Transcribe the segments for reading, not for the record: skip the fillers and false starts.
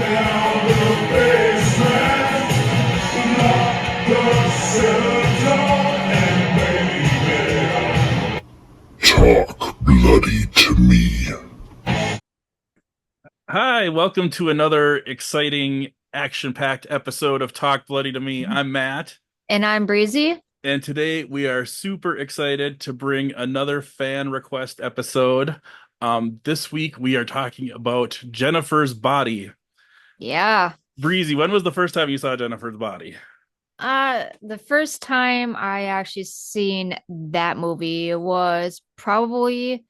down the basement, lock the cellar door, and baby, talk bloody to me. Hi, welcome to another exciting action-packed episode of Talk Bloody to Me. I'm Matt, And I'm Breezy. and today we are super excited to bring another fan request episode. This week we are talking about Jennifer's Body. Yeah. Breezy, when was the first time you saw Jennifer's Body? The first time I actually seen that movie was probably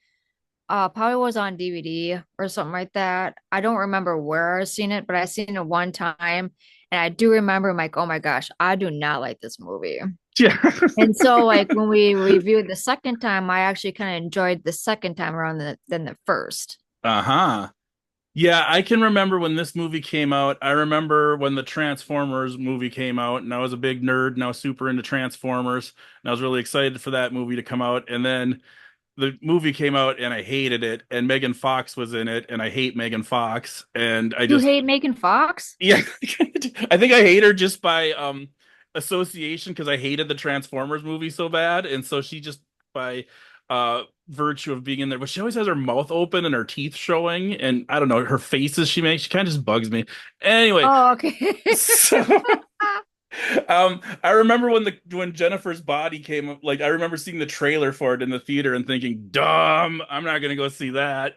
was on DVD or something like that. I don't remember where I seen it, but I seen it one time and I do remember I'm like, oh my gosh, I do not like this movie. Yeah. And so like when we reviewed the second time, I actually kind of enjoyed the second time around than the first. Uh-huh. Yeah, I can remember when this movie came out. I remember when the Transformers movie came out, and I was a big nerd, and I was super into Transformers, and I was really excited for that movie to come out. And then the movie came out, and I hated it, and Megan Fox was in it, and I hate Megan Fox, and I You just, hate Megan Fox? yeah, I think I hate her just by association because I hated the Transformers movie so bad, and so she just by virtue of being in there, but she always has her mouth open and her teeth showing, and I don't know, her faces she makes, she kind of just bugs me. Anyway, Oh, okay. so I remember when Jennifer's Body came up, like I remember seeing the trailer for it in the theater and thinking, dumb, I'm not gonna go see that.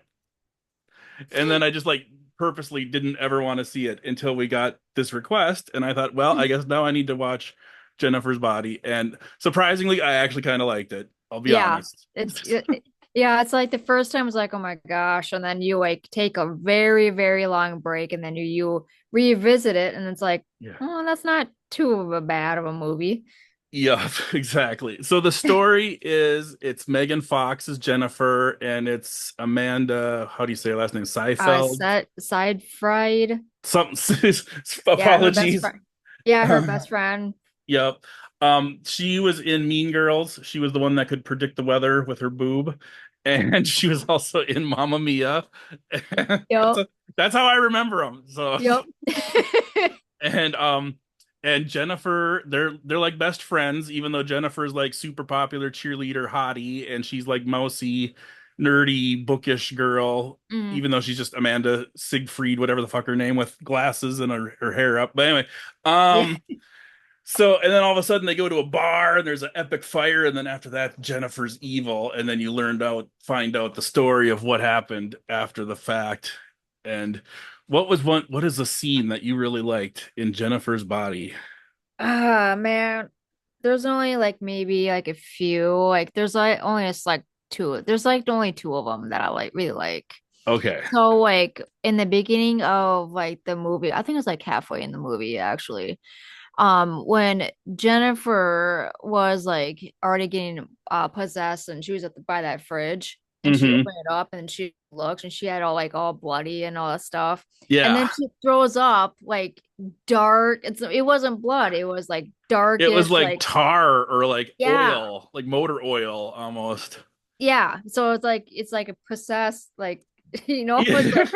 And then I just like purposely didn't ever want to see it until we got this request. And I thought, well, I guess now I need to watch Jennifer's Body. And surprisingly, I actually kind of liked it. I'll be Yeah, honest. yeah, it's like the first time was like, oh my gosh, and then you like take a very, very long break and then you revisit it and it's like, Yeah. oh, that's not too of a bad of a movie. Yeah, exactly. So the story is it's Megan Fox as Jennifer and it's Amanda, how do you say her last name? Seifeld. Side fried. Something Yeah, her best apologies. friend. Yeah, her best friend. Yep. She was in Mean Girls. She was the one that could predict the weather with her boob. And she was also in Mamma Mia. That's, Yep. that's how I remember them. So Yep. and and Jennifer, they're like best friends, even though Jennifer's like super popular cheerleader hottie, and she's like mousy, nerdy, bookish girl, Mm. even though she's just Amanda Siegfried, whatever the fuck her name, with glasses and her hair up. But anyway, Yeah. so, and then all of a sudden they go to a bar and there's an epic fire, and then after that, Jennifer's evil, and then you find out the story of what happened after the fact. And what is the scene that you really liked in Jennifer's Body? Ah, man. There's only like maybe like a few. Like there's like only just like two. There's like only two of them that I like really like. Okay. So like in the beginning of like the movie, I think it was like halfway in the movie actually. When Jennifer was like already getting possessed and she was by that fridge and she Hmm. opened it up and she looks and she had all bloody and all that stuff. And then Yeah. she throws up like dark. It wasn't blood, it was like It was darkish, like like tar or like yeah. oil, like motor oil almost. Yeah. So it's like a possessed, like it's Yeah. like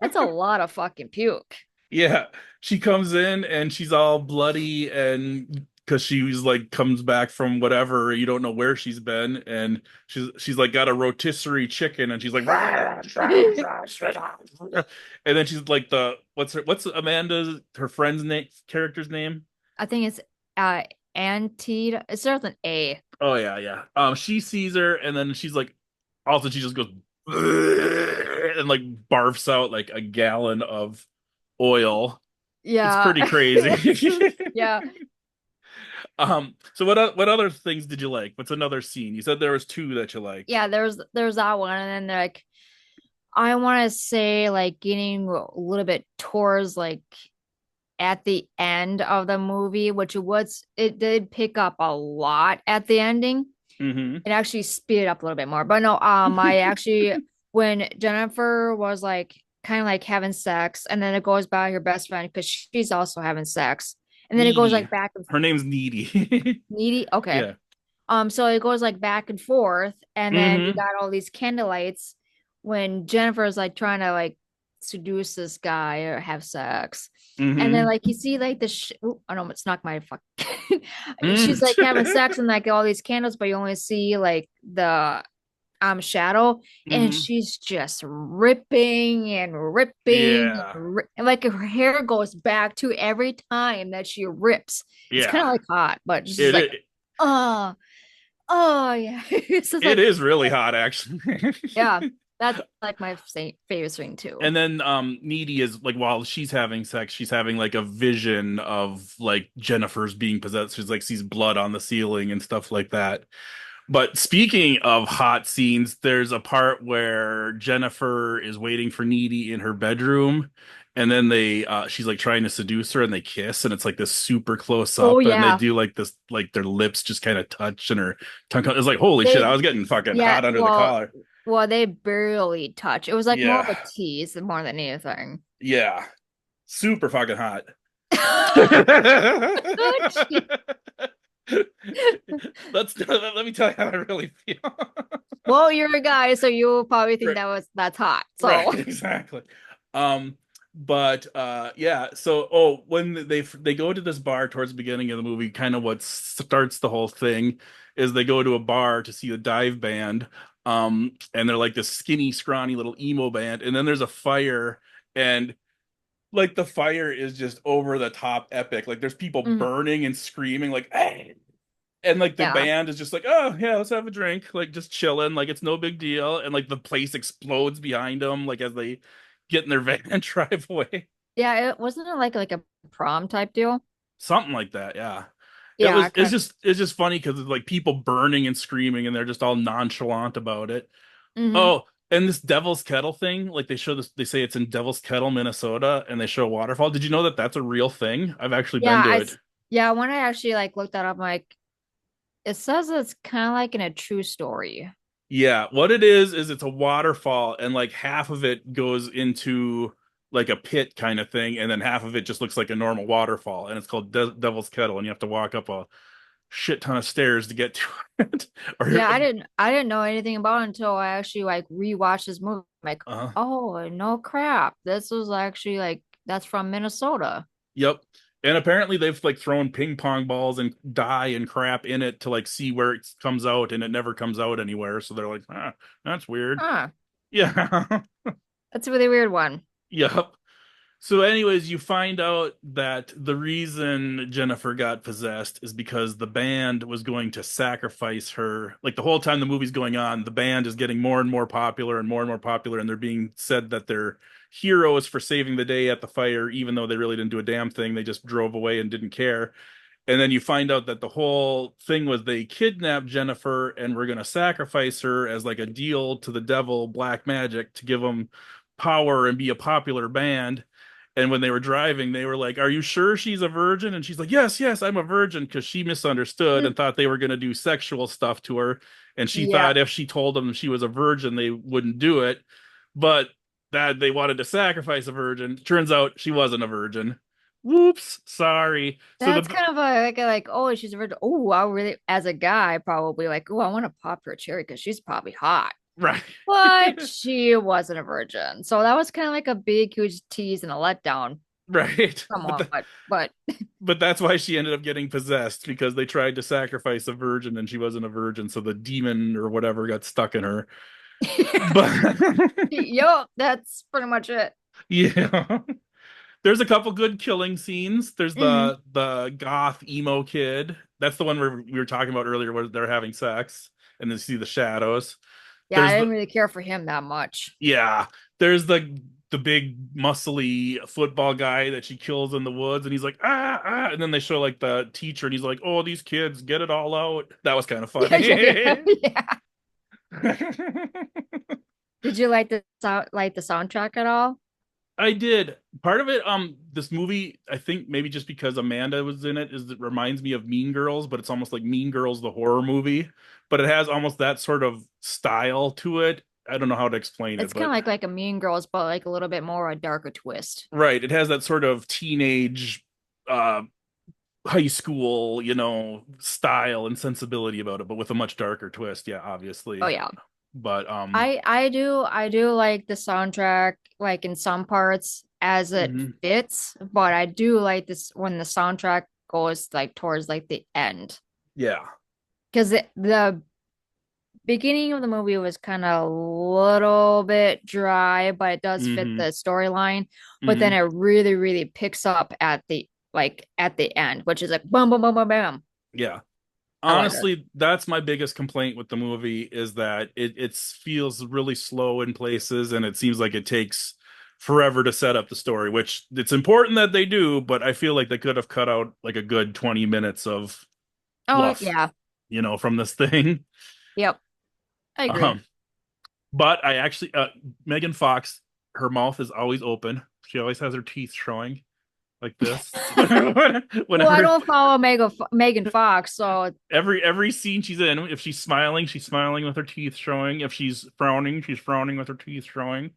that's a lot of fucking puke. Yeah, she comes in and she's all bloody and because she was like comes back from whatever you don't know where she's been and she's like got a rotisserie chicken and she's like "Rah, rah, rah, rah, rah." And then she's like the what's Amanda's her friend's name character's name? I think it's uh Antid. It starts with an A. Oh yeah, yeah. She sees her and then she's like also she just goes and like barfs out like a gallon of oil. It's Yeah. pretty crazy. Yeah. So what other things did you like? What's another scene? You said there was two that you liked. Yeah, there's that one, and then like I want to say like getting a little bit towards like at the end of the movie, which it did pick up a lot at the ending. Hmm. It actually speeded up a little bit more. But no, I actually when Jennifer was like kind of like having sex, and then it goes by her best friend because she's also having sex, and then it goes Needy. like back and Her name's Needy. needy. Okay. Yeah. So it goes like back and forth, and then you Hmm. got all these candlelights when Jennifer's like trying to like seduce this guy or have sex. And then Mm-hmm. like you see like the oh no, it's not my fuck. She's like having Mm. sex and like all these candles, but you only see like the shadow, and Hmm. she's just ripping and ripping and, Yeah. and like her hair goes back to every time that she rips. It's kind Yeah. of like hot, but just It, like, it oh, oh yeah. It's just it like, is really hot actually. yeah, that's like my favorite thing too. And then Needy is like while she's having sex, she's having like a vision of like Jennifer's being possessed. She's like sees blood on the ceiling and stuff like that. But speaking of hot scenes, there's a part where Jennifer is waiting for Needy in her bedroom, and then they she's like trying to seduce her and they kiss, and it's like this super close Oh up, and they yeah, do like this like their lips just kind of touch and her tongue. It's like holy shit, I they was getting fucking yeah, hot under the collar. well they barely touch. It was like more of Yeah. a tease more than anything. Yeah. Super fucking hot. Let me tell you how I really feel. Well, you're a guy, so you probably think Right, that's hot. right, So exactly. Um, but yeah. So, when they go to this bar towards the beginning of the movie, kind of what starts the whole thing is they go to a bar to see a dive band. And they're like this skinny, scrawny little emo band, and then there's a fire, and like the fire is just over the top epic. Like there's people mhm, burning and screaming, like, hey, and like the yeah. band is just like, oh yeah, let's have a drink, like just chilling, like it's no big deal, and like the place explodes behind them, like as they get in their van and drive away, Yeah, it wasn't it like a prom type deal. something like that. Yeah, it Yeah, was. It's just funny because it's like people burning and screaming, and they're just all nonchalant about it. hmm. Oh, and this Devil's Kettle thing, like they show this, they say it's in Devil's Kettle, Minnesota, and they show a waterfall. Did you know that that's a real thing? I've actually Yeah, been to it. yeah, when I actually like looked that up, I'm like, it says it's kind of like in a true story. Yeah, what it is it's a waterfall, and like half of it goes into like a pit kind of thing, and then half of it just looks like a normal waterfall, and it's called Devil's Kettle, and you have to walk up a shit ton of stairs to get to it. Or Yeah, I didn't know anything about it until I actually like rewatched this movie. I'm like, uh, oh no crap. This was actually like that's from Minnesota. yep. And apparently they've like thrown ping pong balls and dye and crap in it to like see where it comes out, and it never comes out anywhere. So they're like, that's weird. Huh. Yeah. That's a really weird one. Yep. So, anyways, you find out that the reason Jennifer got possessed is because the band was going to sacrifice her. Like the whole time the movie's going on, the band is getting more and more popular and more and more popular, and they're being said that they're heroes for saving the day at the fire, even though they really didn't do a damn thing. They just drove away and didn't care. And then you find out that the whole thing was they kidnapped Jennifer and were going to sacrifice her as like a deal to the devil, black magic, to give them power and be a popular band. And when they were driving, they were like, "Are you sure she's a virgin?" And she's like, "Yes, yes, I'm a virgin," because she misunderstood Mm, and thought they were going to do sexual stuff to her. And she yeah. thought if she told them she was a virgin, they wouldn't do it. But that they wanted to sacrifice a virgin. Turns out she wasn't a virgin. Whoops, sorry. So That's the kind of like oh she's a virgin. Oh, I really as a guy probably like oh I want to pop her cherry because she's probably hot. right. But she wasn't a virgin. So that was kind of like a big, huge tease and a letdown, Right. somewhat. But But that's why she ended up getting possessed, because they tried to sacrifice a virgin and she wasn't a virgin, so the demon or whatever got stuck in her. But yo, that's pretty much it. yeah. There's a couple good killing scenes. There's Hmm. the goth emo kid. That's the one where we were talking about earlier where they're having sex and they see the shadows. Yeah, I There's didn't the really care for him that much. Yeah, there's the big muscly football guy that she kills in the woods, and he's like and then they show like the teacher, and he's like, "Oh, these kids, get it all out." That was kind of Yeah, yeah, yeah, funny. yeah. Did you like the soundtrack at all? I did. Part of it, this movie, I think maybe just because Amanda was in it, is it reminds me of Mean Girls, but it's almost like Mean Girls, the horror movie, but it has almost that sort of style to it. I don't know how to explain it, It's kind of but like a Mean Girls, but like a little bit more a darker twist. right, it has that sort of teenage, uh, high school, style and sensibility about it, but with a much darker twist. Yeah, Oh obviously. yeah. But I do like the soundtrack, like in some parts as it mhm, fits, but I do like this when the soundtrack goes like towards like the end. yeah. Because the beginning of the movie was kind of a little bit dry, but it does fit the Hmm. storyline. But then Hmm. it really, really picks up at the end, which is like boom, boom, boom, boom, bam. Yeah. I like it. Honestly, that's my biggest complaint with the movie is that it feels really slow in places and it seems like it takes forever to set up the story, which it's important that they do, but I feel like they could have cut out like a good 20 minutes of Oh fluff, yeah. from this thing. Yep. I agree. Um, but I actually Megan Fox, her mouth is always open. She always has her teeth showing like this. Well, I Whenever don't follow Megan Fox, so every scene she's in, if she's smiling with her teeth showing. If she's frowning with her teeth showing.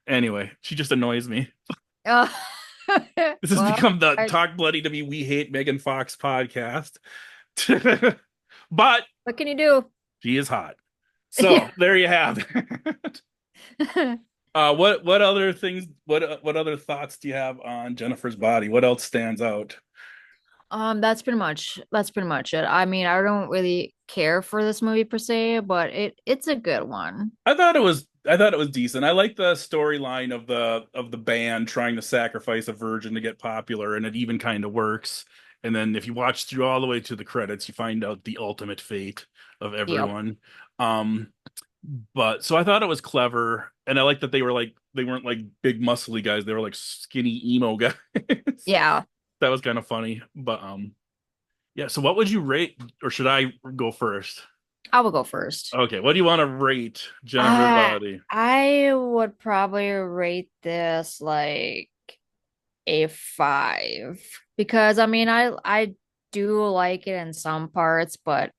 Anyway, she just annoys me. uh, This has well, become the Talk Bloody to Me We Hate Megan Fox podcast. But what can you do? she is hot. Yeah. So there you have it. What other things what other thoughts do you have on Jennifer's body? What else stands out? That's pretty much it. I mean, I don't really care for this movie per se, but it's a good one. I thought it was decent. I like the storyline of the band trying to sacrifice a virgin to get popular, and it even kind of works. And then if you watch through all the way to the credits, you find out the ultimate fate of Yep. everyone. Um, but so I thought it was clever, and I like that they weren't like big muscly guys. They were like skinny emo guys. Yeah. That was kind of funny. But yeah. So what would you rate, or should I go first? I will go first. Okay, what do you want to rate Jennifer's I body? I would probably rate this like a 5 because I mean I do like it in some parts, but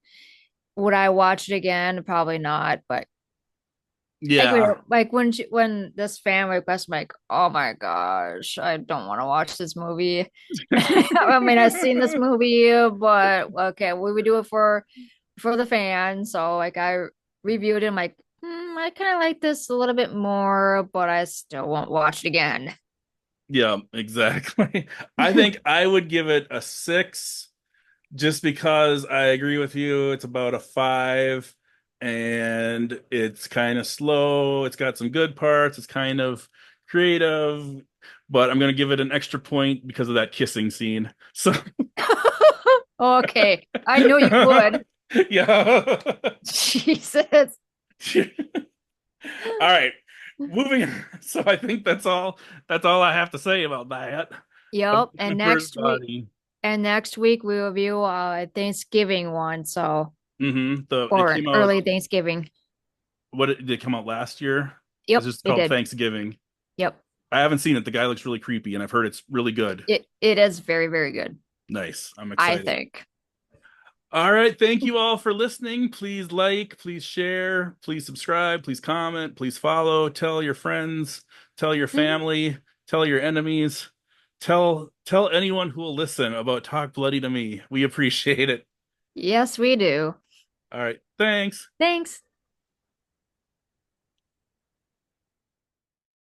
would I watch it again? Probably not. But Yeah. like when this fan request, I'm like, oh my gosh, I don't want to watch this movie. I mean, I've seen this movie, but okay, we would do it for the fans. So like I reviewed it, I'm like, I kind of like this a little bit more, but I still won't watch it again. Yeah, exactly. I think I would give it a 6 just because I agree with you. It's about a 5 and it's kind of slow. It's got some good parts. It's kind of creative, but I'm going to give it an extra point because of that kissing scene. So, Okay, I know you would. yeah. Jesus. All right. Moving on. So I think that's all I have to say about that. Yep. Jennifer's body. And next week we will review Thanksgiving one, so It or an came out. early Thanksgiving. What did it come out last year? It's Yep, just it called did. Thanksgiving. Yep. I haven't seen it. The guy looks really creepy, and I've heard it's really good. It is very, very good, Nice. I'm I excited. think. All right. Thank you all for listening. Please like, please share, please subscribe, please comment, please follow. Tell your friends, tell your Mhm. family, tell your enemies, tell anyone who will listen about Talk Bloody to Me. We appreciate it. Yes, we do. All right. Thanks. Thanks.